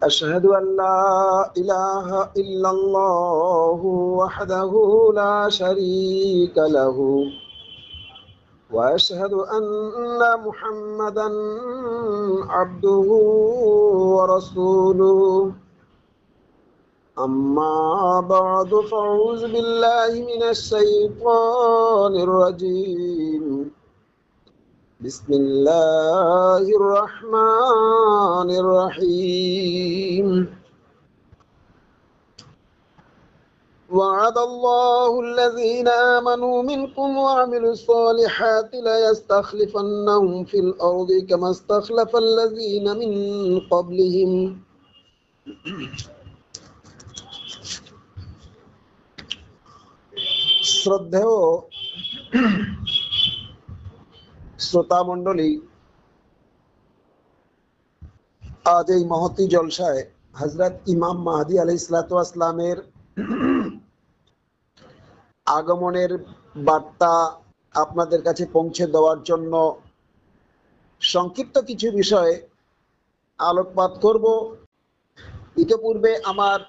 أشهد أن لا إله إلا الله وحده لا شريك له وأشهد أن محمدا عبده ورسوله أما بعد فأعوذ بالله من الشيطان الرجيم بسم الله الرحمن الرحيم وعد الله الذين آمنوا منكم وعملوا الصالحات ليستخلفنهم في الأرض كما استخلف الذين من قبلهم শ্রদ্ধেয় শ্রোতা মণ্ডলী, আজ এই মহতী জলসায় হযরত ইমাম মাহদী আলাইহিস সালাতু ওয়াস সালামের আগমনের বার্তা আপনাদের কাছে পৌঁছে দেওয়ার জন্য সংক্ষিপ্ত কিছু বিষয়ে আলোকপাত করব। ইতিপূর্বে আমার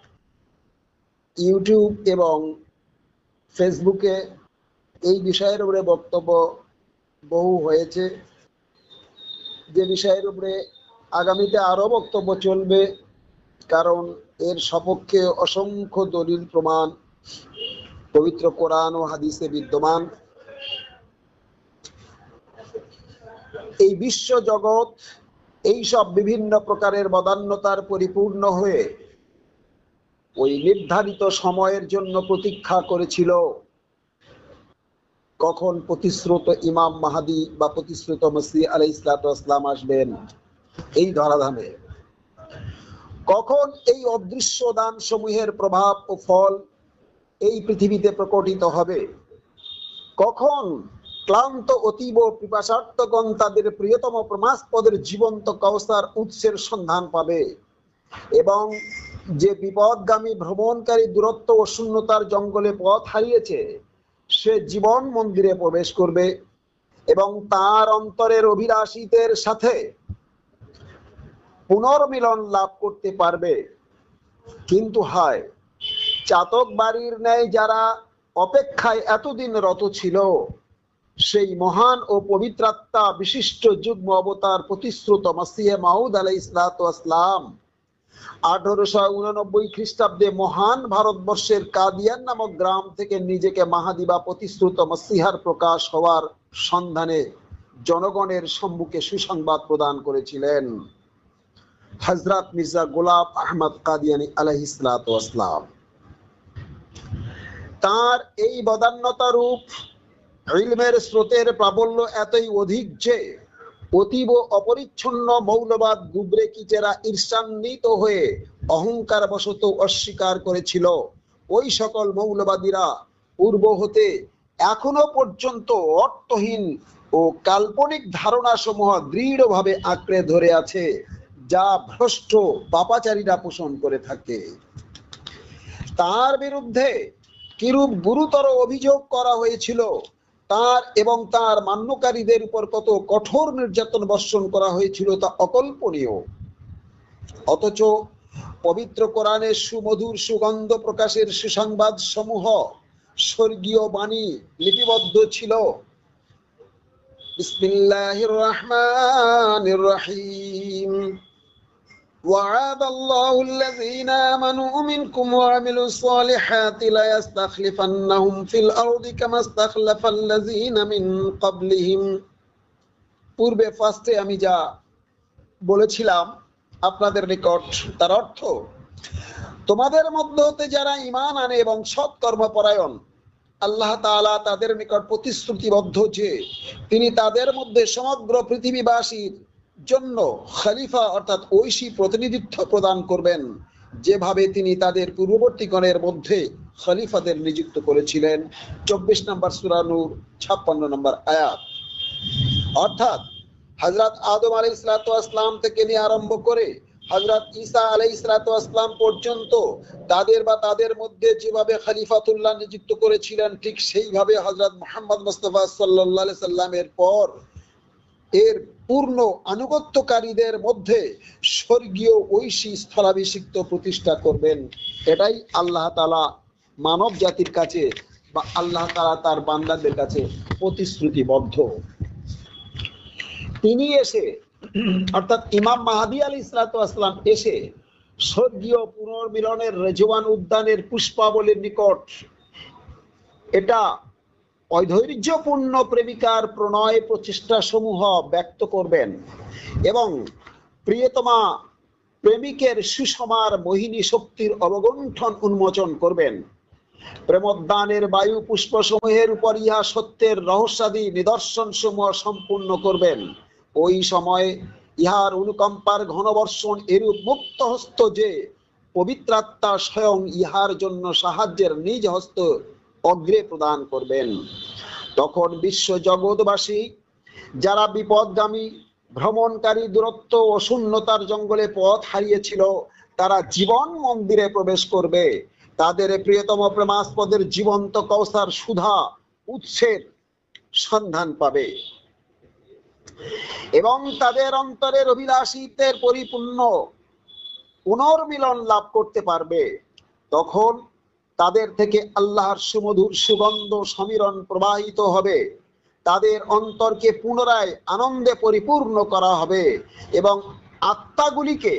ইউটিউব এবং ফেসবুকে এই বিষয়ের উপরে বক্তব্য বহু হয়েছে, যে বিষয়ের উপরে আগামীতে আরো বক্তব্য চলবে, কারণ এর সপক্ষে অসংখ্য দলিল প্রমাণ পবিত্র কোরআন ও হাদিসে বিদ্যমান। এই বিশ্ব জগৎ এই সব বিভিন্ন প্রকারের বদান্যতার পরিপূর্ণ হয়ে ওই নির্ধারিত সময়ের জন্য প্রতীক্ষা করেছিল, কখন প্রতিশ্রুত ইমাম মাহদী বা প্রতিশ্রুত মসিহ আলাইহিস সালাতু ওয়াস সালাম আসবেন এই ধরাধামে, কখন এই অদৃশ্য দান সমূহের প্রভাব ও ফল এই পৃথিবীতে প্রকটিত হবে, কখন ক্লান্ত অতীব পিপাসার্তগণ তাদের প্রিয়তম প্রমাস্পদের জীবন্ত কাউসার উৎসের সন্ধান পাবে, এবং যে বিপদগামী ভ্রমণকারী দূরত্ব ও শূন্যতার জঙ্গলে পথ হারিয়েছে সে জীবন মন্দিরে প্রবেশ করবে এবং তার অন্তরের অভিলাষীদের সাথে পুনর্মিলন লাভ করতে পারবে। কিন্তু হায়, চাতক বাড়ির ন্যায় যারা অপেক্ষায় এতদিন রত ছিল, সেই মহান ও পবিত্রাত্মা বিশিষ্ট যুগ্ম অবতার প্রতিশ্রুত মসিহ মাউদ আলাইহিস সালাতু ওয়াস সালাম 1889 খ্রিস্টাব্দে মহান ভারতবর্ষের কাদিয়ান নামক গ্রাম থেকে নিজেকে মাহাদী বা প্রতিশ্রুত মসিহার প্রকাশ হওয়ার সন্ধানে জনগণের সম্মুখে সুসংবাদ প্রদান করেছিলেন হযরত মির্জা গোলাম আহমদ কাদিয়ানী আলাইহিস সালাতু ওয়াস সালাম। তার এই বদান্যতা রূপ ইলমের স্রোতের প্রাবল্য এতই অধিক যে অতীব অপরিচ্ছন্ন মৌলবাদ গুবরে কিচেরা ঈর্ষান্বিত হয়ে অহংকার বশত অস্বীকার করেছিল। ওই সকল মৌলবাদীরা পূর্ব হতে এখনো পর্যন্ত অর্থহীন ও কাল্পনিক ধারণা সমূহ দৃঢ়ভাবে আঁকড়ে ধরে আছে, যা ভ্রষ্ট পাপাচারীরা পোষণ করে থাকে। তার বিরুদ্ধে কিরূপ গুরুতর অভিযোগ করা হয়েছিল, তার এবং তার মান্যকারীদের উপর কত কঠোর নির্যাতন বর্ষণ করা হয়েছিল তা অকল্পনীয়। অথচ পবিত্র কোরআনের সুমধুর সুগন্ধ প্রকাশের সুসংবাদ সমূহ স্বর্গীয় বাণী লিপিবদ্ধ ছিল। বিসমিল্লাহির রহমানির রহিম। وعد الله الذين آمنوا منكم وعملوا الصالحات ليستخلفنهم في الأرض كما استخلف الذين من قبلهم। পূর্বে ফার্স্টে আমি যা বলেছিলাম আপনাদের নিকট তার অর্থ, তোমাদের মধ্যে হতে যারা ঈমান আনে এবং সৎকর্মপরায়ণ, আল্লাহ তাআলা তাদের নিকট প্রতিশ্রুতিবদ্ধ যে তিনি তাদের মধ্যে সমগ্র পৃথিবীবাসীর জন্য খলিফা অর্থাৎ ঐশী প্রতিনিধিত্ব প্রদান করবেন, যেভাবে তিনি তাদের পূর্ববর্তীগণের মধ্যে খলিফাদের নিযুক্ত করেছিলেন। 24 নম্বর সূরা নূর 56 নম্বর আয়াত। অর্থাৎ হযরত আদম আলাইহিস সালাতু ওয়াস সালাম থেকে নিয়ে আরম্ভ করে হযরত ঈসা আলাইহিস সালাতু ওয়াস সালাম পর্যন্ত তাদের মধ্যে যেভাবে খলিফাতুল্লাহ নিযুক্ত করেছিলেন, ঠিক সেইভাবে হযরত মুহাম্মদ মুস্তাফা সাল্লাল্লাহু আলাইহি সাল্লামের পর এর পূর্ণ আনুগত্যকারীদের মধ্যে স্বর্গীয় ঐশী স্থলাভিষিক্ত প্রতিষ্ঠা করবেন। এটাই আল্লাহ তাআলা মানব জাতির কাছে বা আল্লাহ তাআলা তার বান্দাদের কাছে প্রতিশ্রুতিবদ্ধ। তিনি এসে অর্থাৎ ইমাম মাহদী আলাইহিস সালাতু ওয়াস সালাম এসে স্বর্গীয় পুনর্মিলনের রেজওয়ান উদ্যানের পুষ্পাবলীর নিকট এটা ঐধৈর্যপূর্ণ প্রেমিকার প্রণয় প্রচেষ্টা সমূহ ব্যক্ত করবেন এবং প্রিয়তমা প্রেমিকের সুষমার মোহিনী শক্তির অবগুণ্ঠন উন্মোচন করবেন। প্রেমোদ্যানের বায়ু পুষ্প সমূহের উপর ইহা সত্যের রহস্যাদি নিদর্শন সমূহ সম্পূর্ণ করবেন। ওই সময় ইহার অনুকম্পার ঘনবর্ষণ এরূপ মুক্ত হস্ত যে পবিত্রাত্মা স্বয়ং ইহার জন্য সাহায্যের নিজ হস্ত অগ্রে প্রদান করবেন। তখন বিশ্ব জগৎবাসী যারা বিপদগামী ভ্রমণকারী দূরত্ব ও শূন্যতার জঙ্গলে পথ হারিয়েছিল তারা জীবন মন্দিরে প্রবেশ করবে। তাদের প্রিয়তম প্রেমাস্পদের জীবন্ত কৌসার সুধা উৎসের সন্ধান পাবে এবং তাদের অন্তরের অভিলাষিতের পরিপূর্ণ পুনর্মিলন লাভ করতে পারবে। তখন তাদের থেকে আল্লাহর সুমধুর সুগন্ধ সমীরণ প্রবাহিত হবে, তাদের অন্তরকে পুনরায় আনন্দে পরিপূর্ণ করা হবে এবং আত্মাগুলিকে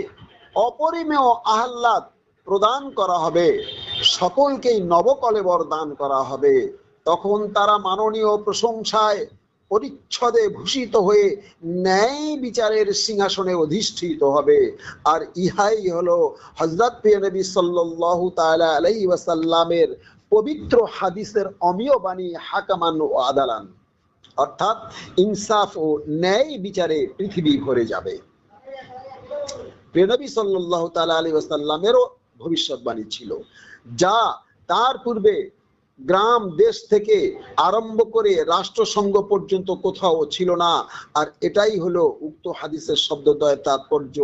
অপরিমেয় আহ্লাদ প্রদান করা হবে, সকলকেই নবকলেবর দান করা হবে। তখন তারা মাননীয় প্রশংসায় পরিচ্ছদে ভূষিত হয়ে ন্যায় বিচারের সিংহাসনে অধিষ্ঠিত হবে। আর ইহাই হলো হযরত প্রিয় নবী সাল্লাল্লাহু তাআলা আলাইহি ওয়াসাল্লামের পবিত্র হাদিসের অমীয় বাণী হাকামান ও আদালান, অর্থাৎ ইনসাফ ও ন্যায় বিচারে পৃথিবী ভরে যাবে। প্রিয় নবী সাল্লাল্লাহু তাআলা আলাইহি ওয়াসাল্লামেরও ভবিষ্যৎবাণী ছিল, যা তার পূর্বে গ্রাম দেশ থেকে আরম্ভ করে রাষ্ট্রসংঘ পর্যন্ত কোথাও ছিল না। আর এটাই হলো উক্ত হাদিসের শব্দদ্বয়ের তাৎপর্য,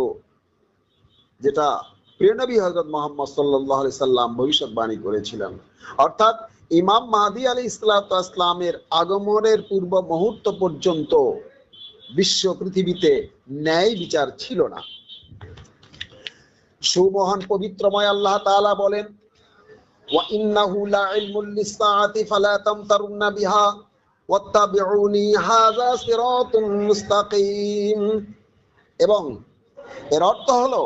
যেটা প্রিয় নবী হযরত মুহাম্মদ সাল্লাল্লাহু আলাইহি সাল্লাম ভবিষ্যৎবাণী করেছিলেন। অর্থাৎ ইমাম মাহদী আলাইহিস সালাতু ওয়াস সালামের আগমনের পূর্ব মুহূর্ত পর্যন্ত বিশ্ব পৃথিবীতে ন্যায় বিচার ছিল না। সুমহান পবিত্রময় আল্লাহ তাআলা বলেন, ওয়া ইন্নাহু লাইলমুল লিসসাআতি ফালা তামতারুন্না বিহা ওয়াত্তাবিউনি হাযা সিরাতুন মুস্তাকিম। এবং এর অর্থ হলো,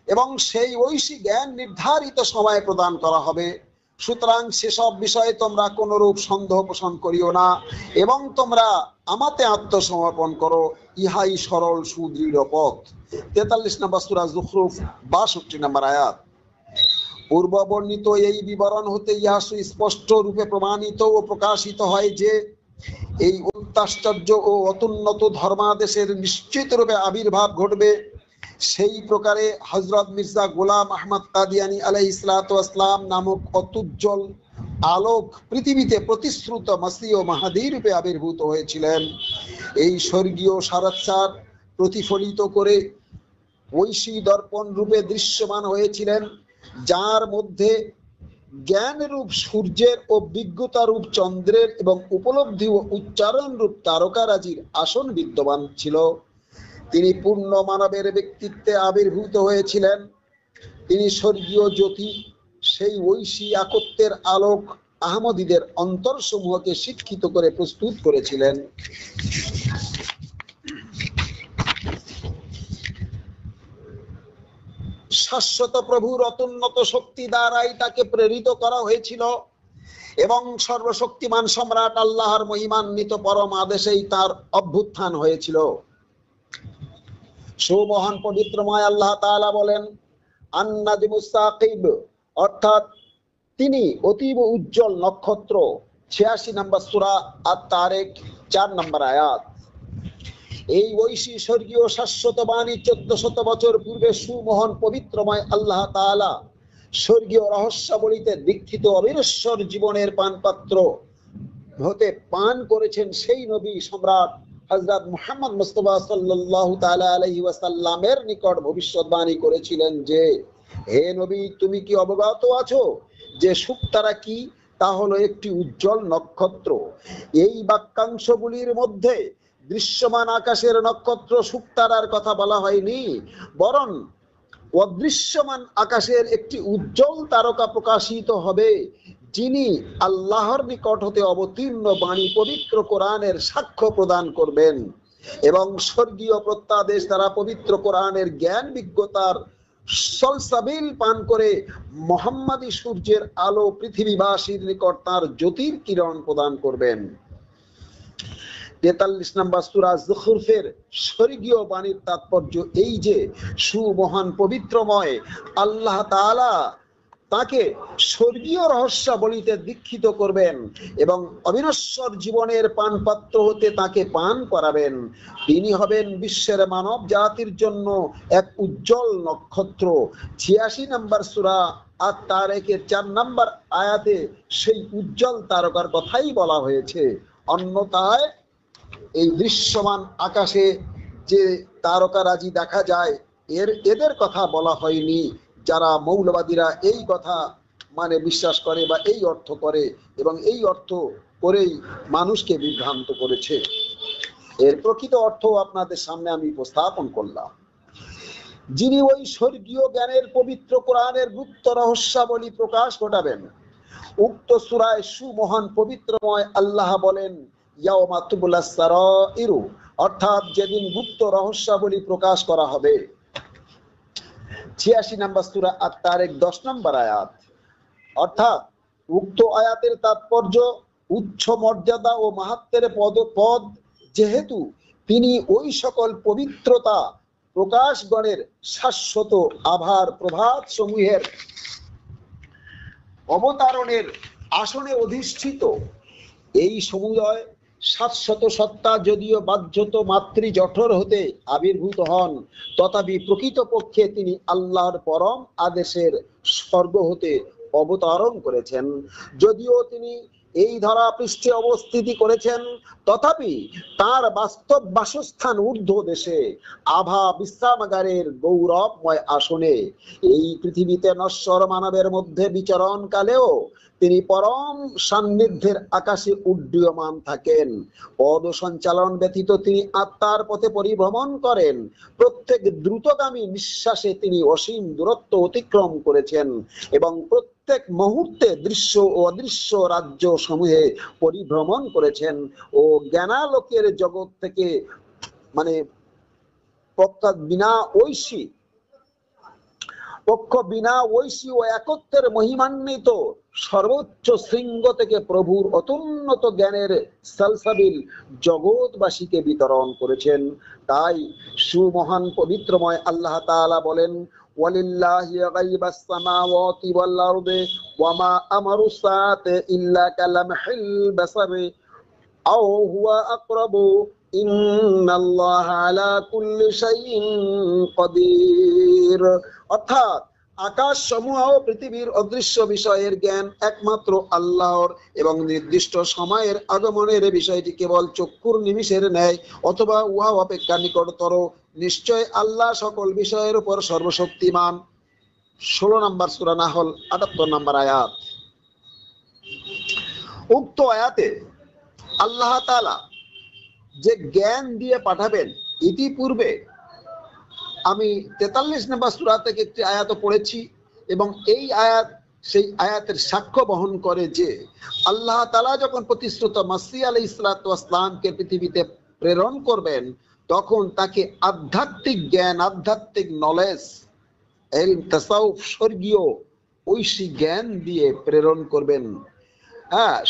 এবং সেই ঐশী জ্ঞান নির্ধারিত সময়ে প্রদান করা হবে, সুতরাং সেসব বিষয়ে তোমরা কোনরূপ সন্দেহ পোষণ করিও না এবং তোমরা আমাতে আত্মসমর্পণ করো, ইহাই সরল সুদৃঢ় পথ। 43 নম্বর সূরা যুখরুফ 62 নম্বর আয়াত। পূর্ব বর্ণিত এই বিবরণ হতে ইহা সুস্পষ্ট রূপে প্রমাণিত ও প্রকাশিত হয় যে এই অত্যাশ্চর্য ও অত্যুন্নত ধর্মাদেশের নিশ্চিত রূপে আবির্ভাব ঘটবে। সেই প্রকারে হযরত মির্জা গোলাম আহমদ কাদিয়ানী আলাইহিস সালাতু ওয়াস সালাম নামক অত্যুজ্জ্বল আলোক পৃথিবীতে প্রতিশ্রুত মসিহ ও মাহদী রূপে আবির্ভূত হয়েছিলেন। এই স্বর্গীয় সারাৎসার প্রতিফলিত করে ঐশী দর্পণ রূপে দৃশ্যমান হয়েছিলেন, যার মধ্যে জ্ঞান রূপ সূর্যের ও বিজ্ঞতা রূপ চন্দ্রের এবং উপলব্ধি ও উচ্চারণ রূপ তারকারাজির আসন বিদ্যমান ছিল। তিনি পূর্ণ মানবের ব্যক্তিত্বে আবির্ভূত হয়েছিলেন। তিনি স্বর্গীয় জ্যোতি, সেই ঐশী একত্বের আলোক আহমদীদের অন্তরসমূহকে শিক্ষিত করে প্রস্তুত করেছিলেন। শাশ্বত প্রভুর অত্যুন্নত শক্তি দ্বারাই তাকে প্রেরিত করা হয়েছিল এবং সর্বশক্তিমান সম্রাট আল্লাহর মহিমান্বিত পরম আদেশেই তার অভ্যুত্থান হয়েছিল। সুমহান পবিত্রময় আল্লাহ তাআলা বলেন, আন-নাজমুস সাকিব, অর্থাৎ তিনি অতীব উজ্জ্বল নক্ষত্র। 86 নম্বর সূরা আত-তারিক 4 নম্বর আয়াত। এই ঐশী স্বর্গীয় শাশ্বত বাণী 1400 বছর পূর্বে সুমহান পবিত্রময় আল্লাহ তাআলা স্বর্গীয় রহস্যাবলীতে দীক্ষিত অবিনশ্বর জীবনের পানপাত্র হতে পান করেছেন সেই নবী সম্রাট হযরত মুহাম্মদ মুস্তাফা সাল্লাল্লাহু তাআলা আলাইহি ওয়াসাল্লামের নিকট ভবিষ্যৎবাণী করেছিলেন যে, হে নবী, তুমি কি অবগত আছো যে শুকতারা কি? তা হলো একটি উজ্জ্বল নক্ষত্র। এই বাক্যাংশগুলির মধ্যে দৃশ্যমান আকাশের নক্ষত্র শুকতারার কথা বলা হয়নি, বরং অদৃশ্যমান আকাশের একটি উজ্জ্বল তারকা প্রকাশিত হবে, যিনি আল্লাহর নিকট হতে অবতীর্ণ বাণী পবিত্র কোরআনের সাক্ষ্য প্রদান করবেন এবং স্বর্গীয় প্রত্যাদেশ দ্বারা পবিত্র কোরআনের জ্ঞান বিজ্ঞতার সলসাবিল পান করে মোহাম্মদী সূর্যের আলো পৃথিবীবাসীর নিকট তার জ্যোতির কিরণ প্রদান করবেন। 43 নম্বর সূরা যুখরুফের স্বর্গীয় বাণীর তাৎপর্য এই যে সুমহান পবিত্রময় আল্লাহ তাআলা তাকে স্বর্গীয় রহস্যাবলীতে দীক্ষিত করবেন এবং অবিনশ্বর জীবনের পানপাত্র হতে তাকে পান করাবেন। তিনি হবেন বিশ্বের মানব জাতির জন্য এক উজ্জ্বল নক্ষত্র। 86 নম্বর সূরা আত-তারিকের 4 নম্বর আয়াতে সেই উজ্জ্বল তারকার কথাই বলা হয়েছে। অন্যথায় এই দৃশ্যমান আকাশে যে তারকারাজি দেখা যায় এদের কথা বলা হয়নি। যারা মৌলবাদীরা এই কথা মানে বিশ্বাস করে বা এই অর্থ করে এবং এই অর্থ করেই মানুষকে বিভ্রান্ত করেছে। এর প্রকৃত অর্থ আপনাদের সামনে আমি উপস্থাপন করলাম। যিনি ওই স্বর্গীয় জ্ঞানের পবিত্র কোরআনের গুপ্ত রহস্যাবলী প্রকাশ ঘটাবেন, উক্ত সূরায় সুমহান পবিত্রময় আল্লাহ বলেন ইয়াউমা তুবলাস সারাইরু, অর্থাৎ যেদিন গুপ্ত রহস্যাবলী প্রকাশ করা হবে। 86 নম্বর সূরা আত-তারিক 10 নম্বর আয়াত। অর্থাৎ উক্ত আয়াতের তাৎপর্য উচ্চ মর্যাদা ও মাহাত্ম্যের পদ, যেহেতু তিনি ওই সকল পবিত্রতা প্রকাশগণের শাশ্বত আভার প্রভাত সমূহের অবতারণের আসনে অধিষ্ঠিত। এই সমুদয় শাশ্বত সত্তা যদিও বাহ্যত মাতৃ জঠর হতে আবির্ভূত হন, তথাপি প্রকৃতপক্ষে তিনি আল্লাহর পরম আদেশের স্বর্গ হতে অবতরণ করেছেন। যদিও তিনি এই ধরা পৃষ্ঠে অবস্থিতি করেছেন, তথাপি তার বাস্তব বাসস্থান ঊর্ধ্ব দেশে আভা বিশ্রামাগারের গৌরবময় আসনে। এই পৃথিবীতে নশ্বর মানবের মধ্যে বিচরণ কালেও তিনি পরম সান্নিধ্যের আকাশে উড্ডীয়মান থাকেন। পদ সঞ্চালন ব্যতীত তিনি আত্মার পথে পরিভ্রমণ করেন। প্রত্যেক দ্রুতগামী নিঃশ্বাসে তিনি অসীম দূরত্ব অতিক্রম করেছেন এবং প্রত্যেক মুহূর্তে দৃশ্য ও অদৃশ্য রাজ্য সমূহে পরিভ্রমণ করেছেন ও জ্ঞানালোকের জগৎ থেকে মানে পক্ষ বিনা ঐশী ও একত্বের মহিমান্বিত সর্বোচ্চ শৃঙ্গ থেকে প্রভুর অত্যুন্নত জ্ঞানের সালসাবিল জগৎবাসীকে বিতরণ করেছেন। তাই সুমহান পবিত্রময় আল্লাহ তাআলা বলেন ওয়ালিল্লাহি গায়বাস সামাওয়াতি ওয়াল আরদি ওয়া মা আমারু সাআতি ইল্লা কালামহিল বাসারি আও হুয়া আকরাবু ইন্নাল্লাহা আলা কুল্লি শাইইন কাদির। অর্থাৎ আকাশ সমূহ ও পৃথিবীর অদৃশ্য বিষয়ের জ্ঞান একমাত্র আল্লাহর এবং নির্দিষ্ট সময়ের আগমনের বিষয়টি কেবল চক্ষুর নিমিষের ন্যায় অথবা উহা অপেক্ষা নিকটতর। নিশ্চয় আল্লাহ সকল বিষয়ের উপর সর্বশক্তিমান। 16 নম্বর সূরা নাহল 78 নম্বর আয়াত। উক্ত আয়াতে আল্লাহ তাআলা যে জ্ঞান দিয়ে পাঠাবেন, ইতিপূর্বে আমি 43 নম্বর সূরা থেকে একটি আয়াত পড়েছি এবং এই আয়াত সেই আয়াতের সাক্ষ্য বহন করে যে আল্লাহ তাআলা যখন প্রতিশ্রুত মসিহ আলাইহিস সালাতু ওয়াস সালামকে পৃথিবীতে প্রেরণ করবেন, তখন তাকে আধ্যাত্মিক জ্ঞান, আধ্যাত্মিক নলেজ, ইলম, তাসাউফ, স্বর্গীয় ঐশী জ্ঞান দিয়ে প্রেরণ করবেন।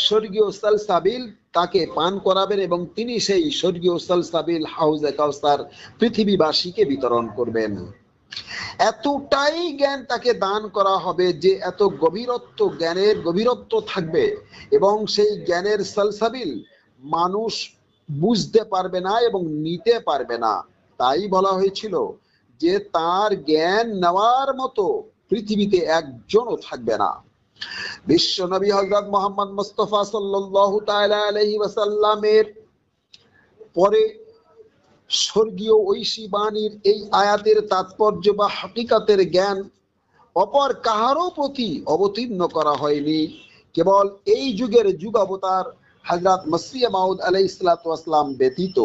স্বর্গীয় সালসাবিল তাকে পান করাবেন এবং তিনি সেই স্বর্গীয় সালসাবিল হাউজে কাউসার পৃথিবীবাসীকে বিতরণ করবেন। এতটাই জ্ঞান তাকে দান করা হবে যে এত গভীরত্ব, জ্ঞানের গভীরত্ব থাকবে এবং সেই জ্ঞানের সালসাবিল মানুষ বুঝতে পারবে না এবং নিতে পারবে না। তাই বলা হয়েছিল যে তার জ্ঞান নেওয়ার মতো পৃথিবীতে একজনও থাকবে না। বিশ্ব নবী হযরত মুহাম্মদ মুস্তাফা সাল্লাল্লাহু তাআলা আলাইহি ওয়াসাল্লামের পরে স্বর্গীয় ঐশী বাণীর এই আয়াতের তাৎপর্য বা হাকিকাতের জ্ঞান অপর কাহারও প্রতি অবতীর্ণ করা হয়নি। কেবল এই যুগের যুগ অবতার হযরত মসিহ মাউদ আলাইহিস সালাতু ওয়াস সালাম ব্যতীত।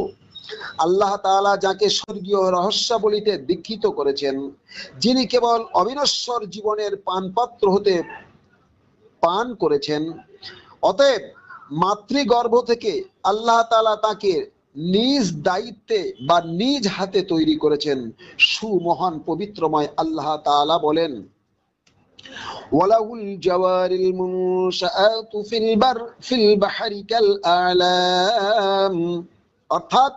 আল্লাহ তাআলা যাকে স্বর্গীয় রহস্যাবলিতে দীক্ষিত করেছেন, যিনি কেবল অবিনশ্বর জীবনের পানপাত্র হতে পান করেছেন, অতএব মাতৃগর্ভ থেকে আল্লাহ তাআলা তাকে নিজ দায়িত্বে বা নিজ হাতে তৈরি করেছেন। সুমহান পবিত্রময় আল্লাহ তাআলা বলেন, ওয়ালাহুল জাওয়ারিল মুনশাআতু ফিল বাহরি কাল আলাম, অর্থাৎ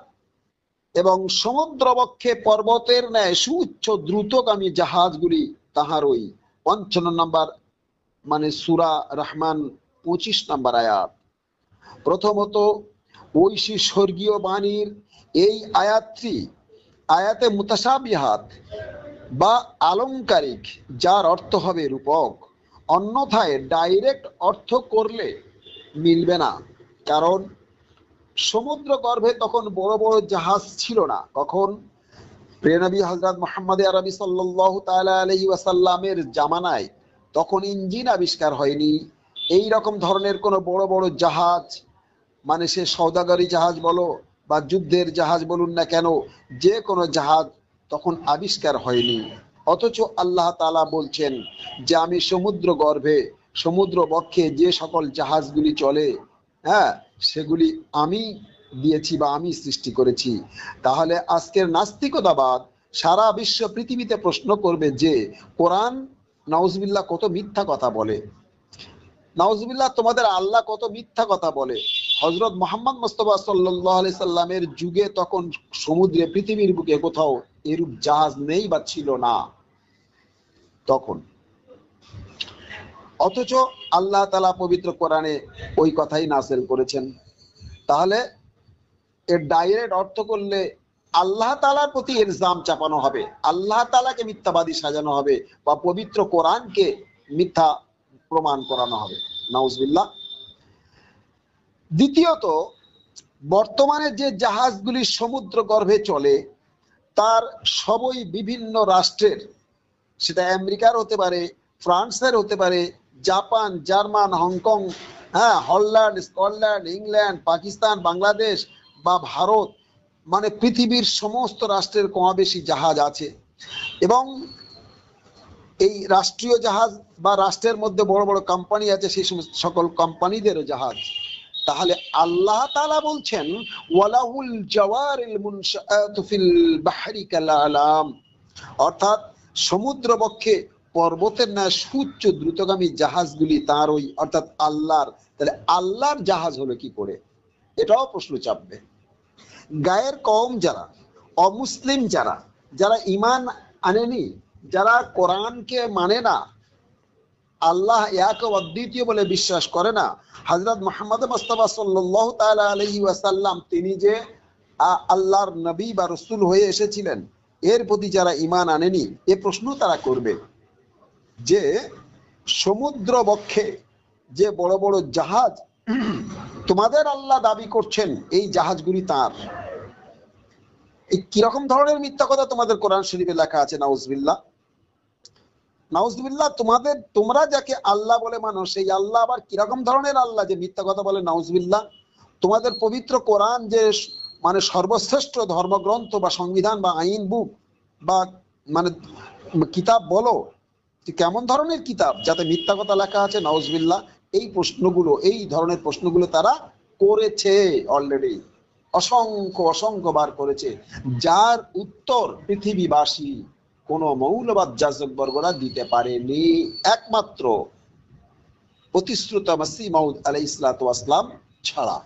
এবং সমুদ্রবক্ষে পর্বতের ন্যায় সুউচ্চ দ্রুতগামী জাহাজগুলি তাহারই। ৫৫ নম্বর মানে সূরা রহমান ২৫ নম্বর আয়াত। প্রথমত ঐশী স্বর্গীয় বাণীর এই আয়াতটি আয়াতে মুতাশাবিহাত বা আলংকারিক, যার অর্থ হবে রূপক। অন্যথায় ডাইরেক্ট অর্থ করলে মিলবে না, কারণ সমুদ্র গর্ভে তখন বড় বড় জাহাজ ছিল না। কখন? প্রিয় নবী হযরত মুহাম্মদ আরবি সাল্লাল্লাহু তাআলা আলাইহি ওয়াসাল্লামের জামানায় তখন ইঞ্জিন আবিষ্কার হয়নি। এই রকম ধরনের কোনো বড় বড় জাহাজ, মানে সে সওদাগরি জাহাজ বলো বা যুদ্ধের জাহাজ বলুন না কেন, যে কোনো জাহাজ তখন আবিষ্কার হয়নি। অথচ আল্লাহ তাআলা বলছেন যে আমি সমুদ্র গর্ভে, সমুদ্র বক্ষে যে সকল জাহাজগুলি চলে, হ্যাঁ, সেগুলি আমি দিয়েছি বা আমি সৃষ্টি করেছি। তাহলে আজকের নাস্তিকতাবাদ সারা বিশ্ব পৃথিবীতে প্রশ্ন করবে যে কোরআন নাউজুবিল্লাহ কত মিথ্যা কথা বলে, নাউজুবিল্লাহ তোমাদের আল্লাহ কত মিথ্যা কথা বলে। হযরত মুহাম্মদ মুস্তাফা সাল্লাল্লাহু আলাইহি সাল্লামের যুগে তখন সমুদ্রে, পৃথিবীর বুকে কোথাও এরূপ জাহাজ নেই বা ছিল না তখন। অথচ আল্লাহ তাআলা পবিত্র কোরআনে ওই কথাই নাযিল করেছেন। তাহলে এর ডাইরেক্ট অর্থ করলে আল্লাহ তাআলার প্রতি ইলজাম চাপানো হবে, আল্লাহ তাআলাকে মিথ্যাবাদী সাজানো হবে বা পবিত্র কোরআনকে মিথ্যা প্রমাণ করানো হবে। নাউজুবিল্লাহ। দ্বিতীয়ত, বর্তমানে যে জাহাজগুলি সমুদ্র গর্ভে চলে তার সবই বিভিন্ন রাষ্ট্রের, সেটা আমেরিকার হতে পারে, ফ্রান্সের হতে পারে, জাপান, জার্মান, হংকং, হ্যাঁ, Holland, Scotland, England, Pakistan, Bangladesh বা ভারত, মানে পৃথিবীর সমস্ত রাষ্ট্রের কমাবেশি জাহাজ আছে। এবং এই রাষ্ট্রীয় জাহাজ বা রাষ্ট্রের মধ্যে বড় বড় কোম্পানি আছে, সেই সমস্ত সকল কোম্পানিদেরও জাহাজ। তাহলে আল্লাহ তাআলা বলছেন ওয়ালাহুল জাওয়ারিল মুনশাআতু ফিল বাহরি কাল আলাম, অর্থাৎ সমুদ্র বক্ষে পর্বতের ন্যায় সুউচ্চ দ্রুতগামী জাহাজগুলি তারই, অর্থাৎ আল্লাহর। তাহলে আল্লাহর জাহাজ হলো কি করে? এটাও প্রশ্ন চাপবে। গায়ের কওম যারা, অমুসলিম যারা, যারা ঈমান আনেনি, যারা কোরআনকে মানে না, আল্লাহ এক ও অদ্বিতীয় বলে বিশ্বাস করে না, হযরত মুহাম্মদ মুস্তাফা সাল্লাল্লাহু তাআলা আলাইহি ওয়াসাল্লাম তিনি যে আল্লাহর নবী বা রাসূল হয়ে এসেছিলেন, এর প্রতি যারা ঈমান আনেনি, এ প্রশ্ন তারা করবে যে সমুদ্র বক্ষে যে বড় বড় জাহাজ তোমাদের আল্লাহ দাবি করছেন, এই জাহাজগুলি তার। এই কিরকম ধরনের মিথ্যা কথা তোমাদের কোরআন শরীফে লেখা আছে? নাউজুবিল্লাহ, নাউজুবিল্লাহ। তোমরা যাকে আল্লাহ বলে মানো, সেই আল্লাহ আবার কিরকম ধরনের আল্লাহ যে মিথ্যা কথা বলে? নাউজুবিল্লাহ। তোমাদের পবিত্র কোরআন যে মানে সর্বশ্রেষ্ঠ ধর্মগ্রন্থ বা সংবিধান বা আইন বুক বা মানে কিতাব বলো, কেমন ধরনের কিতাব যাতে মিথ্যা কথা লেখা আছে? নাউজুবিল্লাহ। এই প্রশ্নগুলো, এই ধরনের প্রশ্নগুলো তারা করেছে অলরেডি, অসংখ্যবার করেছে, যার উত্তর পৃথিবীবাসী কোন মৌলবাদ যাজকবর্গরা দিতে পারেনি, একমাত্র প্রতিশ্রুত মসিহ মাউদ আলাইহিস সালাতু ওয়াস সালাম ছাড়া,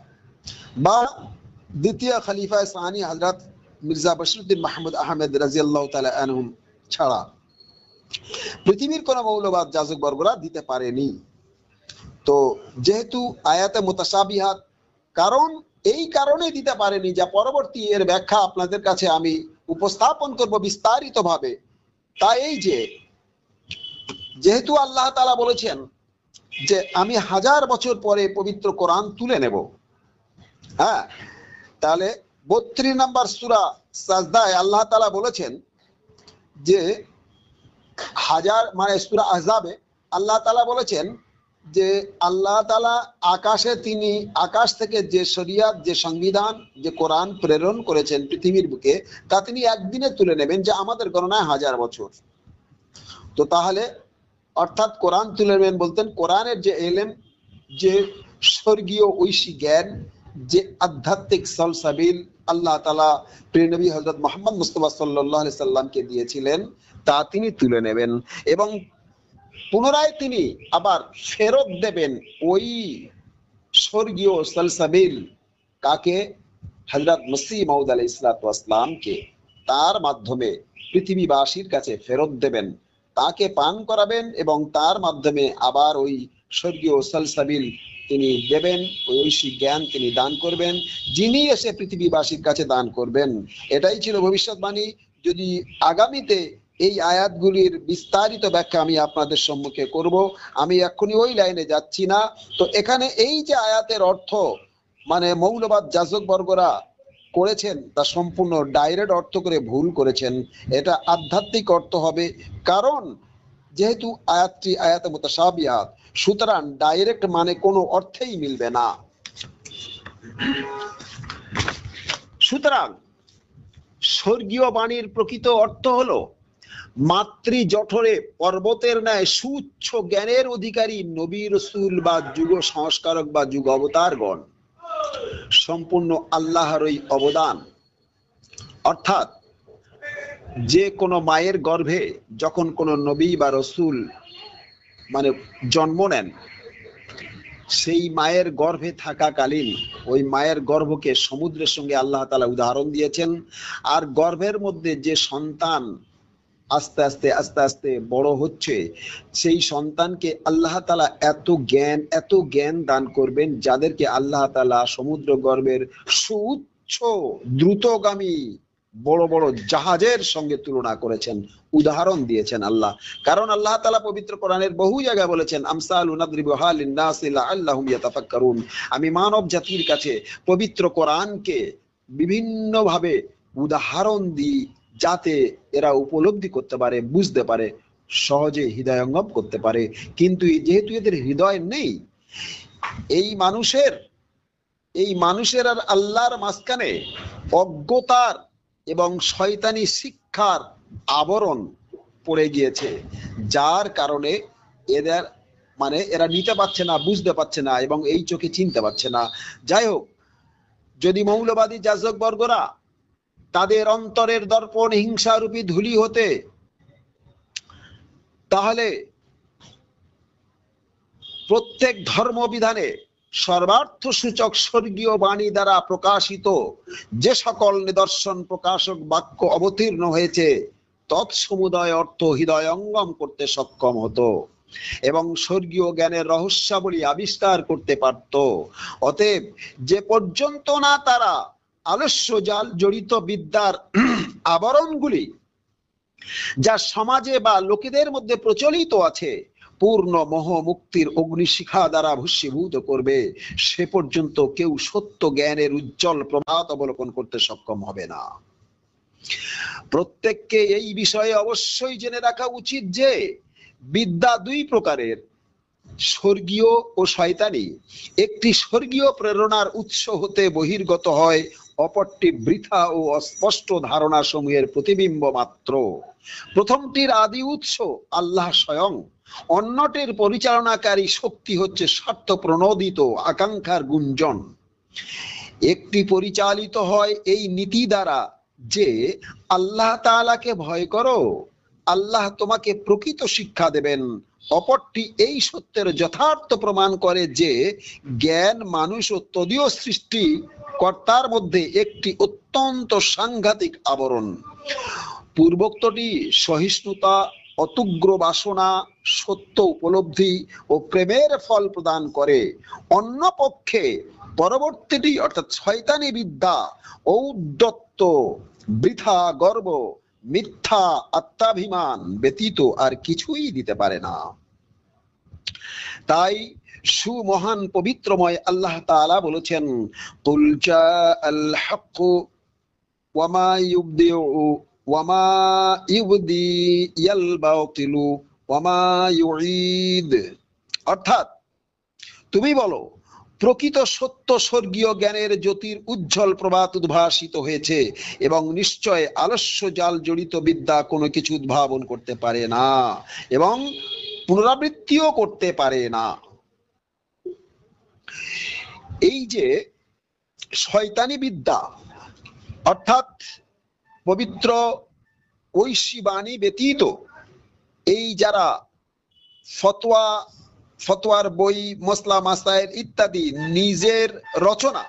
বা দ্বিতীয় খলিফা সানি হযরত মির্জা বশরউদ্দিন মাহমুদ আহমেদ রাদিয়াল্লাহু তাআলা আনহুম ছাড়া পৃথিবীর কোন মৌলবাদ যাজকবর্গরা দিতে পারেনি। তো যেহেতু আয়াতে মুতাশাবিহাত, কারণ এই কারণে দিতে পারেনি, যা পরবর্তী এর ব্যাখ্যা আপনাদের কাছে আমি উপস্থাপন করব বিস্তারিত ভাবে। তা এই যে যেহেতু আল্লাহ তাআলা বলেছেন যে আমি 1000 বছর পরে পবিত্র কোরআন তুলে নেব, হ্যাঁ, তাহলে 32 নম্বর সূরা সাজদায় আল্লাহ তাআলা বলেছেন যে 1000 মানে সূরা আহজাবে আল্লাহ তাআলা বলেছেন যে আল্লাহ তাআলা আকাশ থেকে যে শরিয়াত, যে সংবিধান, যে কোরআন প্রেরণ করেছেন পৃথিবীর বুকে, তা তিনি একদিনে তুলে নেবেন, যে আমাদের গণনায় 1000 বছর। তো তাহলে অর্থাৎ কোরআন তুলে নেবেন বলতেন কোরআনের যে এলেম, যে স্বর্গীয় ঐশী জ্ঞান, যে আধ্যাত্মিক সলসাবিল আল্লাহ তাআলা প্রিয় নবী হযরত মুহাম্মদ মুস্তাফা সাল্লাল্লাহু আলাইহি সাল্লামকে দিয়েছিলেন, তা তিনি তুলে নেবেন এবং পুনরায় তিনি আবার ফেরত দেবেন ওই স্বর্গীয় সলসাবিল কাকে? হযরত মসিহ মাউদ আলাইহিস সালাতু ওয়াস সালামকে। তার মাধ্যমে পৃথিবীবাসীর কাছে ফেরত দেবেন, তাকে পান করাবেন এবং তার মাধ্যমে আবার ওই স্বর্গীয় সলসাবিল তিনি দেবেন, ওই ঐশী জ্ঞান তিনি দান করবেন, যিনি এসে পৃথিবীবাসীর কাছে দান করবেন। এটাই ছিল ভবিষ্যৎবাণী। যদি আগামীতে এই আয়াতগুলির বিস্তারিত ব্যাখ্যা আমি আপনাদের সম্মুখে করব, আমি এক্ষুনি ওই লাইনে যাচ্ছি না। তো এখানে এই যে আয়াতের অর্থ মানে মৌলবাদ যাজক বর্গরা করেছেন, তা সম্পূর্ণ ডাইরেক্ট অর্থ করে ভুল করেছেন। এটা আধ্যাত্মিক অর্থ হবে, কারণ যেহেতু আয়াতটি আয়াতে মুতাশাবিহাত, সুতরাং ডাইরেক্ট মানে কোনো অর্থেই মিলবে না। সুতরাং স্বর্গীয় বাণীর প্রকৃত অর্থ হলো মাতৃ জঠরে পর্বতের ন্যায় সুউচ্চ জ্ঞানের অধিকারী নবী রাসূল বা যুগ সংস্কারক বা যুগ অবতারগণ, সম্পূর্ণ আল্লাহরই অবদান। অর্থাৎ যে কোনো মায়ের গর্ভে যখন কোনো নবী বা রসুল মানে জন্ম নেন, সেই মায়ের গর্ভে থাকাকালীন ওই মায়ের গর্ভকে সমুদ্রের সঙ্গে আল্লাহ তাআলা উদাহরণ দিয়েছেন। আর গর্ভের মধ্যে যে সন্তান আস্তে আস্তে আস্তে আস্তে বড় হচ্ছে, সেই সন্তানকে আল্লাহ তাআলা এত জ্ঞান দান করবেন, যাদেরকে আল্লাহ তাআলা সমুদ্র গর্ভের সুউচ্চ দ্রুতগামী বড় বড় জাহাজের সঙ্গে তুলনা করেছেন, উদাহরণ দিয়েছেন আল্লাহ। কারণ আল্লাহ তাআলা পবিত্র কোরআনের বহু জায়গায় বলেছেন, আমসালু নাদরিবুহা লিন-নাসি লাআল্লাহুম ইয়াতাফাক্কারুন। আমি মানব জাতির কাছে পবিত্র কোরআনকে বিভিন্ন ভাবে উদাহরণ দিই, যাতে এরা উপলব্ধি করতে পারে, বুঝতে পারে, সহজে হৃদয়ঙ্গম করতে পারে। কিন্তু যেহেতু এদের হৃদয় নেই, এই মানুষের আর আল্লাহর মাঝখানে অজ্ঞতার এবং শয়তানি শিক্ষার আবরণ পড়ে গিয়েছে, যার কারণে এরা নিতে পারছে না, বুঝতে পারছে না এবং এই চোখে চিনতে পারছে না। যাই হোক, যদি মৌলবাদী যাজক বর্গরা তাদের অন্তরের দর্পণ হিংসারূপী ধূলি হতে, তাহলে প্রত্যেক ধর্মবিধানে সর্বার্থ সূচক স্বর্গীয় বাণী দ্বারা প্রকাশিত যে সকল নিদর্শন প্রকাশক বাক্য অবতীর্ণ হয়েছে, তৎসমুদয় অর্থ হৃদয়ঙ্গম করতে সক্ষম হতো এবং স্বর্গীয় জ্ঞানের রহস্যাবলী আবিষ্কার করতে পারত। অতএব যে পর্যন্ত না তারা আলস্য জাল জড়িত বিদ্যার আবরণগুলি যা সমাজে বা লোকেদের মধ্যে প্রচলিত আছে পূর্ণ মোহ মুক্তির অগ্নিশিখা দ্বারা ভস্মীভূত করবে, সে পর্যন্ত কেউ সত্য জ্ঞানের উজ্জ্বল প্রভাত অবলোকন করতে সক্ষম হবে না। প্রত্যেককে এই বিষয়ে অবশ্যই জেনে রাখা উচিত যে বিদ্যা দুই প্রকারের, স্বর্গীয় ও শয়তানি। একটি স্বর্গীয় প্রেরণার উৎস হতে বহির্গত হয়, অপরটি বৃথা ও অস্পষ্ট ধারণা সমূহের প্রতিবিম্ব মাত্র। প্রথমটির আদি উৎস আল্লাহ স্বয়ং, অন্যটির পরিচালনাকারী শক্তি হচ্ছে স্বার্থ প্রণোদিত আকাঙ্ক্ষার গুঞ্জন। একটি পরিচালিত হয় এই নীতি দ্বারা যে আল্লাহ তাআলাকে ভয় করো, আল্লাহ তোমাকে প্রকৃত শিক্ষা দেবেন। অপরটি এই সত্যের যথার্থ প্রমাণ করে যে জ্ঞান মানুষ ও তদীয় সৃষ্টি কর্তার মধ্যে একটি অত্যন্ত সাংঘাতিক আবরণ। পূর্বোক্তটি সহিষ্ণুতা, অতুগ্র বাসনা, সত্য উপলব্ধি ও প্রেমের ফল প্রদান করে। অন্য পক্ষে পরবর্তীটি অর্থাৎ শয়তানি বিদ্যা, ঔদ্ধত্য, বৃথা গর্ব, মিথ্যা আত্মাভিমান ব্যতীত আর কিছুই দিতে পারে না। তাই সুমহান পবিত্রময় আল্লাহ তাআলা বলেছেন, কুল জাআল হক ওয়ামা ইউবদিউ ওয়ামা ইউবদিয়াল বাতিলু ওয়ামা ইউঈদ। অর্থাৎ তুমি বলো প্রকৃত সত্য স্বর্গীয় জ্ঞানের জ্যোতির উজ্জ্বল প্রভাত উদ্ভাসিত হয়েছে এবং নিশ্চয় আলস্য জাল জড়িত বিদ্যা কোনো কিছু উদ্ভাবন করতে পারে না এবং পুনরাবৃত্তিও করতে পারে না। এই যে শয়তানি বিদ্যা অর্থাৎ পবিত্র ঐশী বাণী ব্যতীত এই যারা ফতোয়ার বই, মসলা মাসাইল ইত্যাদি নিজের রচনা,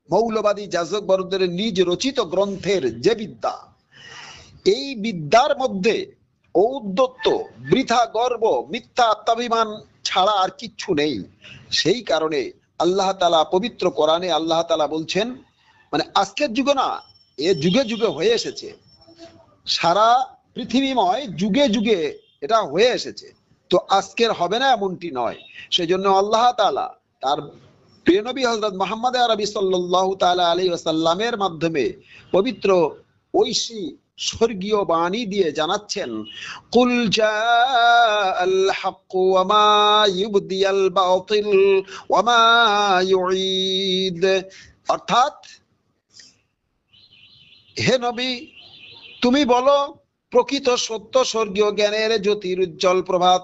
মৌলবাদী যাজকবরদের নিজ রচিত গ্রন্থের যে বিদ্যা, এই বিদ্যার মধ্যে ঔদ্ধত্য, বৃথা গর্ব, মিথ্যা আত্মাভিমান ছাড়া আর কিচ্ছু নেই। সেই কারণে আল্লাহ তাআলা পবিত্র কোরআনে আল্লাহ তাআলা বলছেন, মানে আজকের যুগে না, এ যুগে যুগে হয়ে এসেছে, সারা পৃথিবীময় যুগে যুগে এটা হয়ে এসেছে, তো আজকের হবে না এমনটি নয়। সেই জন্য আল্লাহ তাআলা তার প্রিয় নবী হযরত মুহাম্মদ আরবি সাল্লাল্লাহু তাআলা আলাইহি ওয়াসাল্লামের মাধ্যমে পবিত্র ঐশী স্বর্গীয় বাণী দিয়ে জানাচ্ছেন, কুল জাআল হক ওয়া মা ইউবদিয়াল বাতিল ওয়া মা ইউঈদ। অর্থাৎ হে নবী, তুমি বলো প্রকৃত সত্য স্বর্গীয় জ্ঞানের জ্যোতির উজ্জ্বল প্রভাত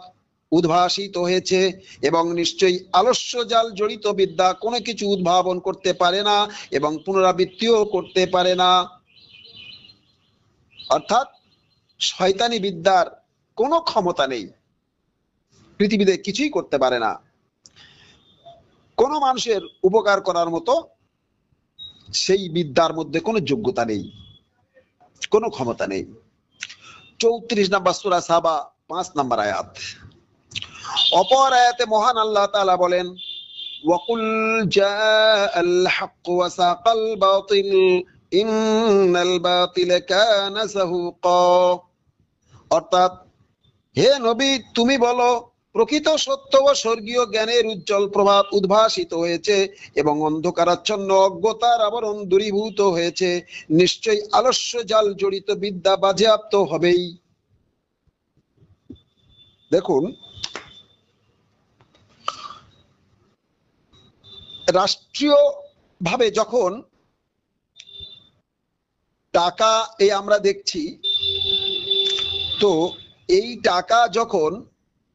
উদ্ভাসিত হয়েছে এবং নিশ্চয়ই আলস্য জাল জড়িত বিদ্যা কোনো কিছু উদ্ভাবন করতে পারে না এবং পুনরাবৃত্তিও করতে পারে না। অর্থাৎ শয়তানি বিদ্যার কোনো ক্ষমতা নেই, পৃথিবীতে কিছুই করতে পারে না, কোনো মানুষের উপকার করার মতো সেই বিদ্যার মধ্যে কোনো যোগ্যতা নেই, কোনো ক্ষমতা নেই। 34 নম্বর সূরা সাবা 5 নম্বর আয়াত। অপর আয়াতে মহান আল্লাহ তাআলা বলেন, ওয়াকুল জাআল হক ওয়া সাকাল বাতিল ইন্নাল বাতিলা কানা যাহুকা। অর্থাৎ হে নবী, তুমি বলো প্রকৃত সত্য ও স্বর্গীয় জ্ঞানের উজ্জ্বল প্রভাত উদ্ভাসিত হয়েছে এবং অন্ধকারাচ্ছন্ন অজ্ঞতার আবরণ দূরীভূত হয়েছে, নিশ্চয়ই আলস্য জাল জড়িত বিদ্যা বাজেয়াপ্ত হবেই। দেখুন, রাষ্ট্রীয় ভাবে যখন টাকা এই আমরা দেখছি, তো এই টাকা যখন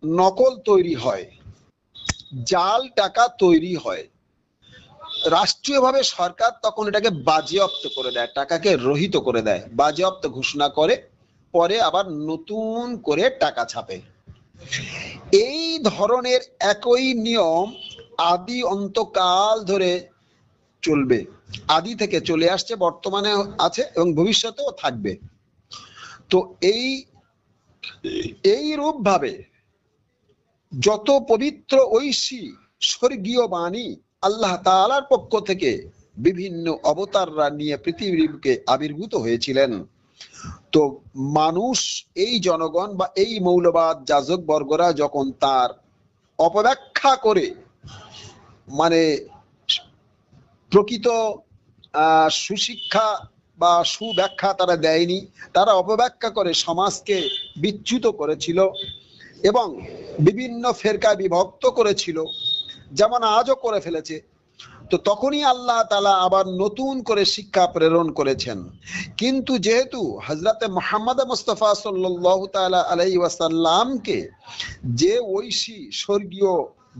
নকল তৈরি হয়, জাল টাকা তৈরি হয়, রাষ্ট্রীয়ভাবে সরকার তখন এটাকে বাজেয়াপ্ত করে দেয়, টাকাকে রহিত করে দেয়, বাজেয়াপ্ত ঘোষণা করে, পরে আবার নতুন করে টাকা ছাপে। এই ধরনের একই নিয়ম আদি অন্তকাল ধরে চলবে, আদি থেকে চলে আসছে, বর্তমানে আছে এবং ভবিষ্যতেও থাকবে। তো এই রূপ ভাবে যত পবিত্র ঐশী স্বর্গীয় বাণী আল্লাহ তাআলার পক্ষ থেকে বিভিন্ন অবতাররা নিয়ে পৃথিবীকে আবির্ভূত হয়েছিলেন, তো মানুষ, এই জনগণ বা এই মৌলবাদ যাজক বর্গরা যখন তার অপব্যাখ্যা করে, মানে প্রকৃত সুশিক্ষা বা সুব্যাখ্যা তারা দেয়নি, তারা অপব্যাখ্যা করে সমাজকে বিচ্যুত করেছিল এবং বিভিন্ন ফেরকায় বিভক্ত করেছিল, যেমন আজও করে ফেলেছে। তো তখনই আল্লাহ তাআলা আবার নতুন করে শিক্ষা প্রেরণ করেছেন। কিন্তু যেহেতু হযরতে মুহাম্মদ মুস্তাফা সাল্লাল্লাহু তাআলা আলাইহি ওয়াসাল্লামকে যে ঐশী স্বর্গীয়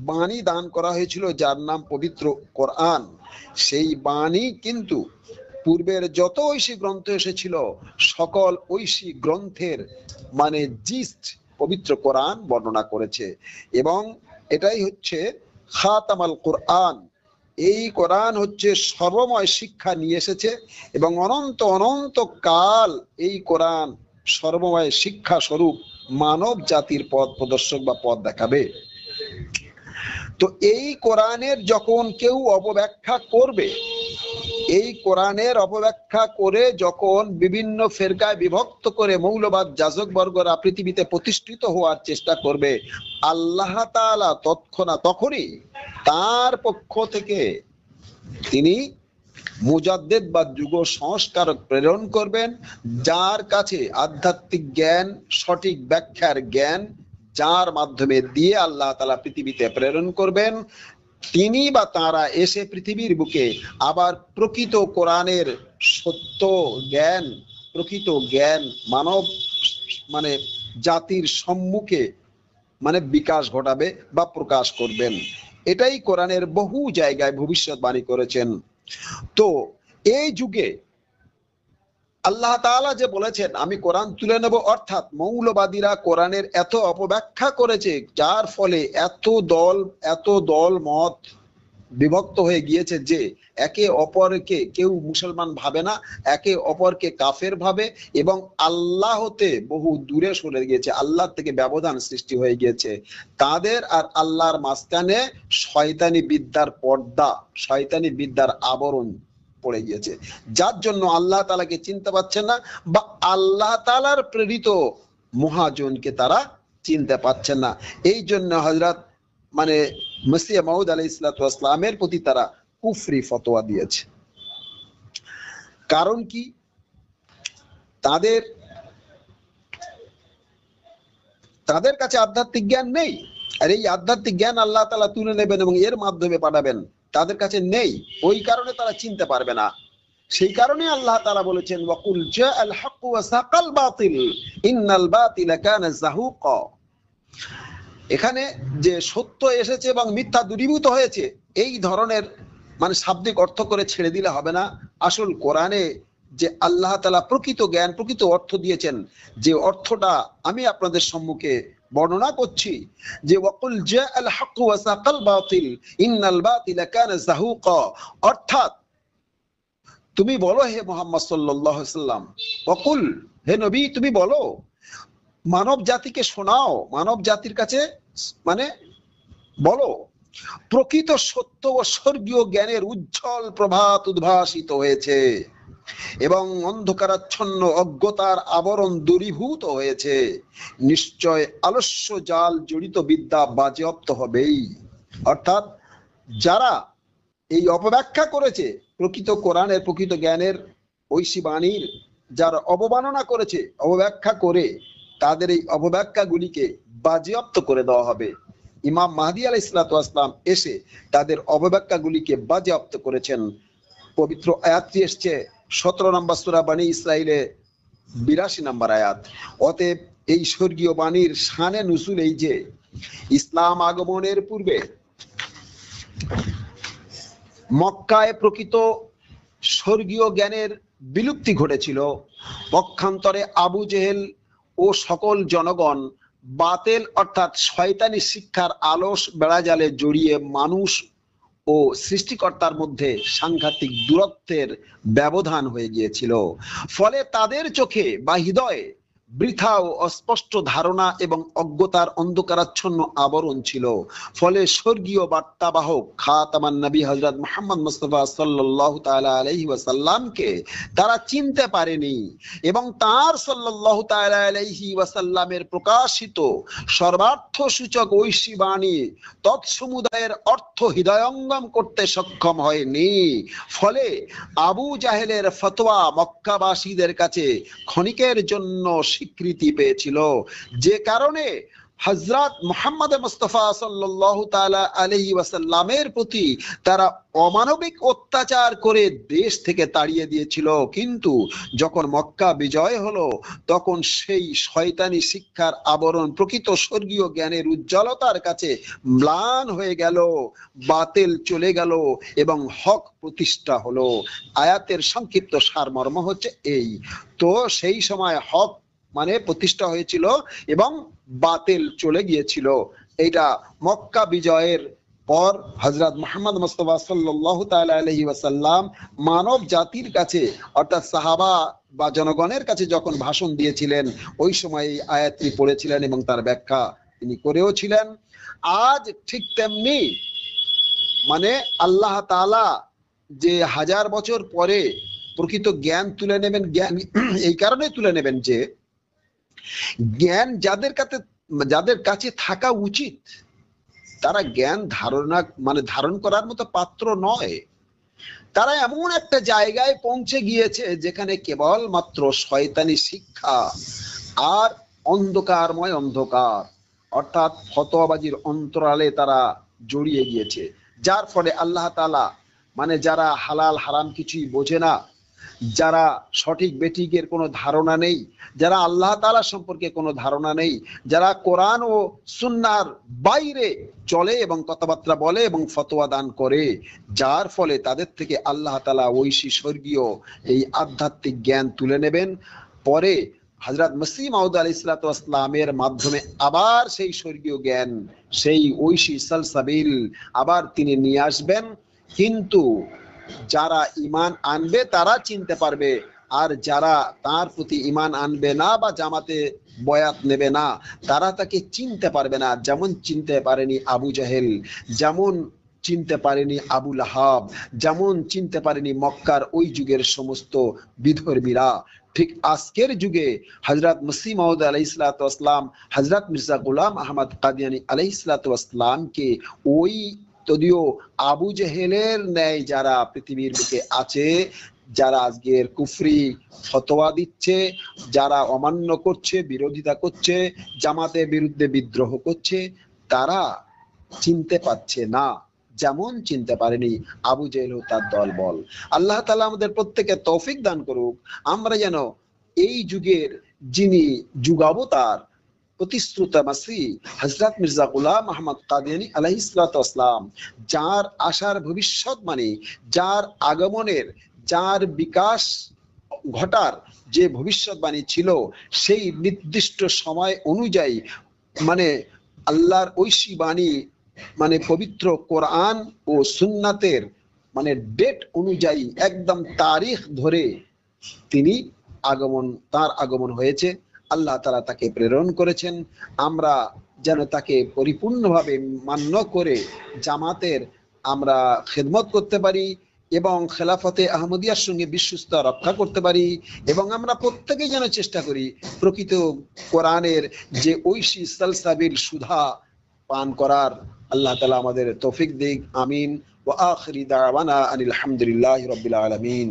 বাণী দান করা হয়েছিল, যার নাম পবিত্র কোরআন, সেই বাণী কিন্তু পূর্বের যত ঐশী গ্রন্থ এসেছিল সকল ঐশী গ্রন্থের মানে জিস্ট পবিত্র কোরআন বর্ণনা করেছে এবং এটাই হচ্ছে খাতামাল কোরআন। এই কোরআন হচ্ছে সর্বময় শিক্ষা নিয়ে এসেছে এবং অনন্ত অনন্ত কাল এই কোরআন সর্বময় শিক্ষা স্বরূপ মানব জাতির পথ প্রদর্শক বা পথ দেখাবে। তো এই কোরআনের যখন কেউ অপব্যাখ্যা করবে, এই কোরআনের অপব্যাখ্যা করে যখন বিভিন্ন ফেরকায় বিভক্ত করে মৌলবাদ যাজক বর্গরা পৃথিবীতে প্রতিষ্ঠিত হওয়ার চেষ্টা করবে, আল্লাহ তাআলা তখনই তার পক্ষ থেকে তিনি মুজাদ্দিদ বা যুগ সংস্কারক প্রেরণ করবেন, যার কাছে আধ্যাত্মিক জ্ঞান, সঠিক ব্যাখ্যার জ্ঞান, যার মাধ্যমে দিয়ে আল্লাহ তাআলা পৃথিবীতে প্রেরণ করবেন, তিনি বা তারা এসে পৃথিবীর বুকে আবার প্রকৃত কোরআনের সত্য জ্ঞান, প্রকৃত জ্ঞান মানব মানে জাতির সম্মুখে মানে বিকাশ ঘটাবে বা প্রকাশ করবেন। এটাই কোরআনের বহু জায়গায় ভবিষ্যৎবাণী করেছেন। তো এই যুগে আল্লাহ তাআলা যে বলেছেন আমি কোরআন তুলে নেব, অর্থাৎ মৌলবাদীরা কোরআনের এত অপব্যাখ্যা করেছে যার ফলে এত দল মত বিভক্ত হয়ে গিয়েছে যে একে অপরকে কেউ মুসলমান ভাবে না, একে অপরকে কাফের ভাবে, এবং আল্লাহ হতে বহু দূরে সরে গিয়েছে, আল্লাহ থেকে ব্যবধান সৃষ্টি হয়ে গিয়েছে। তাদের আর আল্লাহর মাঝখানে শয়তানি বিদ্যার পর্দা, শয়তানি বিদ্যার আবরণ পড়ে গিয়েছে, যার জন্য আল্লাহ তাআলাকে চিনতে পারছে না, বা আল্লাহ তাআলার প্রেরিত মহাজনকে তারা চিনতে পারছেন না। এই জন্য হযরত মানে মসিহ মাউদ আলাইহিসসালামের প্রতি তারা কুফরি ফতোয়া দিয়েছে। কারণ কি? তাদের কাছে আধ্যাত্মিক জ্ঞান নেই, আর এই আধ্যাত্মিক জ্ঞান আল্লাহ তাআলা তুলে নেবেন এবং এর মাধ্যমে পাঠাবেন, তাদের কাছে নেই। ওই কারণে তারা চিনতে পারবে না। সেই কারণে আল্লাহ তাআলা বলেছেন ওয়াকুল জাআল হক ওয়া সাকাল বাতিল ইন্নাল বাতিলা কানা যাহুকা। এখানে যে সত্য এসেছে এবং মিথ্যা দূরীভূত হয়েছে, এই ধরনের মানে শাব্দিক অর্থ করে ছেড়ে দিলে হবে না। আসল কোরআনে যে আল্লাহ তাআলা প্রকৃত জ্ঞান, প্রকৃত অর্থ দিয়েছেন, যে অর্থটা আমি আপনাদের সম্মুখে বর্ণনা করছি, যে ওয়াকুল জাআল হক ওয়া সাকাল বাতিল ইন্নাল বাতিলা কানা যাহুকা, অর্থাৎ তুমি বলো হে মুহাম্মদ সাল্লাল্লাহু আলাইহি ওয়াসাল্লাম, ওয়াকুল, হে নবী তুমি বলো, মানব জাতিকে শোনাও, মানব জাতির কাছে মানে বলো, প্রকৃত সত্য ও স্বর্গীয় জ্ঞানের উজ্জ্বল প্রভাত উদ্ভাসিত হয়েছে এবং অন্ধকারাচ্ছন্ন অজ্ঞতার আবরণ দূরীভূত হয়েছে। নিশ্চয় আলস্য জাল জড়িত বিদ্যা বাজেয়াপ্ত হবেই। অর্থাৎ যারা এই অপব্যাখ্যা করেছে প্রকৃত কোরআনের, প্রকৃত জ্ঞানের, ঐশী বাণীর যারা অবমাননা করেছে, অপব্যাখ্যা করে, তাদের এই অপব্যাখ্যাগুলিকে বাজেয়াপ্ত করে দেওয়া হবে। ইমাম মাহদী আলাইহিসসালাম এসে তাদের অপব্যাখ্যাগুলিকে বাজেয়াপ্ত করেছেন। পবিত্র আয়াতটি এসছে 17 নম্বর সূরা বনী ইসরাইলে 82 নম্বর আয়াত। অতএব এই স্বর্গীয় বাণীর শানে নুজুল এই যে ইসলাম আগমনের পূর্বে মক্কায় প্রকৃত স্বর্গীয় জ্ঞানের বিলুপ্তি ঘটেছিল। পক্ষান্তরে আবু জেহেল ও সকল জনগণ বাতেল অর্থাৎ শয়তানি শিক্ষার আলস বেড়াজালে জড়িয়ে মানুষ ও সৃষ্টিকর্তার মধ্যে সাংঘাতিক দূরত্বের ব্যবধান হয়ে গিয়েছিল। ফলে তাদের চোখে বা হৃদয়ে বৃথা ও অস্পষ্ট ধারণা এবং অজ্ঞতার অন্ধকারাচ্ছন্ন আবরণ ছিল। ফলে স্বর্গীয় বার্তাবাহক খাতামান নবী হযরত মুহাম্মদ মুস্তাফা সাল্লাল্লাহু তাআলা আলাইহি ওয়াসাল্লামকে তারা চিনতে পারেনি, এবং তার সাল্লাল্লাহু তাআলা আলাইহি ওয়াসাল্লামের প্রকাশিত সর্বার্থ সূচক ঐশী বাণী তৎসমুদায়ের অর্থ হৃদয়ঙ্গম করতে সক্ষম হয়নি। ফলে আবু জাহেলের ফতোয়া মক্কাবাসীদের কাছে ক্ষণিকের জন্য স্বীকৃতি পেয়েছিল, যে কারণে হযরত মুহাম্মদ মুস্তাফা সাল্লাল্লাহু তাআলা আলাইহি ওয়াসাল্লামের প্রতি তারা অমানবিক অত্যাচার করে দেশ থেকে তাড়িয়ে দিয়েছিল। কিন্তু যখন মক্কা বিজয় হলো, তখন সেই শয়তানি শিক্ষার আবরণ প্রকৃত স্বর্গীয় জ্ঞানের উজ্জ্বলতার কাছে ম্লান হয়ে গেল, বাতিল চলে গেল এবং হক প্রতিষ্ঠা হলো। আয়াতের সংক্ষিপ্ত সারমর্ম হচ্ছে এই। তো সেই সময় হক মানে প্রতিষ্ঠা হয়েছিল এবং বাতিল চলে গিয়েছিল। এটা মক্কা বিজয়ের পর হযরত মুহাম্মদ মুস্তাফা সাল্লাল্লাহু তাআলা আলাইহি ওয়াসাল্লাম মানব জাতির কাছে অর্থাৎ সাহাবা বা জনগণের কাছে যখন ভাষণ দিয়েছিলেন, ওই সময় এই আয়াতটি পড়েছিলেন এবং তার ব্যাখ্যা তিনি করেও ছিলেন। আজ ঠিক তেমনি মানে আল্লাহ তাআলা যে 1000 বছর পরে প্রকৃত জ্ঞান তুলে নেবেন, জ্ঞান এই কারণে তুলে নেবেন যে জ্ঞান যাদের কাছে থাকা উচিত, তারা জ্ঞান ধারণ করার মতো পাত্র নয়। তারা এমন একটা জায়গায় পৌঁছে গিয়েছে যেখানে কেবল মাত্র শয়তানি শিক্ষা আর অন্ধকারময় অন্ধকার, অর্থাৎ ফতোয়াবাজির অন্তরালে তারা জড়িয়ে গিয়েছে, যার ফলে আল্লাহ তাআলা মানে যারা হালাল হারাম কিছুই বোঝে না, যারা সঠিক বেঠিকের কোনো ধারণা নেই, যারা আল্লাহ তাআলা সম্পর্কে কোনো ধারণা নেই, যারা কোরআন ও সুন্নাহর বাইরে চলে এবং কথাবার্তা বলে এবং ফতোয়া দান করে, যার ফলে তাদের থেকে আল্লাহ তাআলা ঐশী স্বর্গীয় এই আধ্যাত্মিক জ্ঞান তুলে নেবেন। পরে হযরত মসিহ মাউদ আলাইহিস সালাতু ওয়াস সালামের মাধ্যমে আবার সেই স্বর্গীয় জ্ঞান, সেই ঐশী সালসাবিল আবার তিনি নিয়ে আসবেন। কিন্তু যারা ঈমান আনবে তারা চিনতে পারবে, আর যারা তার প্রতি ঈমান আনবে না বা জামাতে বয়াত নেবে না, তারা তাকে চিনতে পারবে না। যেমন চিনতে পারেনি আবু জাহেল, যেমন চিনতে পারেনি আবু লাহাব, যেমন চিনতে পারেনি মক্কার ওই যুগের সমস্ত বিধর্মীরা, ঠিক আজকের যুগে হযরত মসিহ মাউদ আলাইহিস সালাতু ওয়াস সালাম, হযরত মির্জা গোলাম আহমদ কাদিয়ানী আলাইহিস সালাতু ওয়াস সালামকে ওই যদিও আবু জেহেলের ন্যায় যারা পৃথিবীর বুকে আছে, যারা আজকের কুফরি ফতোয়া দিচ্ছে, যারা অমান্য করছে, বিরোধিতা করছে, জামাতের বিরুদ্ধে বিদ্রোহ করছে, তারা চিনতে পারছে না, যেমন চিনতে পারেনি আবু জেহেল ও তার দলবল। আল্লাহ তাআলা আমাদের প্রত্যেকে তৌফিক দান করুক, আমরা যেন এই যুগের যিনি যুগাবতার প্রতিশ্রুত মাসিহ হযরত মির্জা গোলাম আহমদ কাদিয়ানী আলাইহিস সালাতু ওয়াস সালাম, যার আশার ভবিষ্যৎবাণী, যার আগমনের, যার বিকাশ ঘটার যে ভবিষ্যৎবাণী ছিল, সেই নির্দিষ্ট সময় অনুযায়ী মানে আল্লাহর ঐশী বাণী মানে পবিত্র কোরআন ও সুন্নাতের মানে ডেট অনুযায়ী একদম তারিখ ধরে তিনি তার আগমন হয়েছে। আল্লাহ তাআলা তাকে প্রেরণ করেছেন। আমরা যেন তাকে পরিপূর্ণভাবে মান্য করে জামাতের আমরা খেদমত করতে পারি এবং খেলাফতে আহমদিয়ার সঙ্গে বিশ্বস্ত রক্ষা করতে পারি, এবং আমরা প্রত্যেকেই যেন চেষ্টা করি প্রকৃত কোরআনের যে ঐশী সালসাবিল সুধা পান করার। আল্লাহ তাআলা আমাদের তৌফিক দিক। আমিন। ওয়া আখিরি দাওয়ানা আনিল হামদুলিল্লাহি রাব্বিল আলামিন।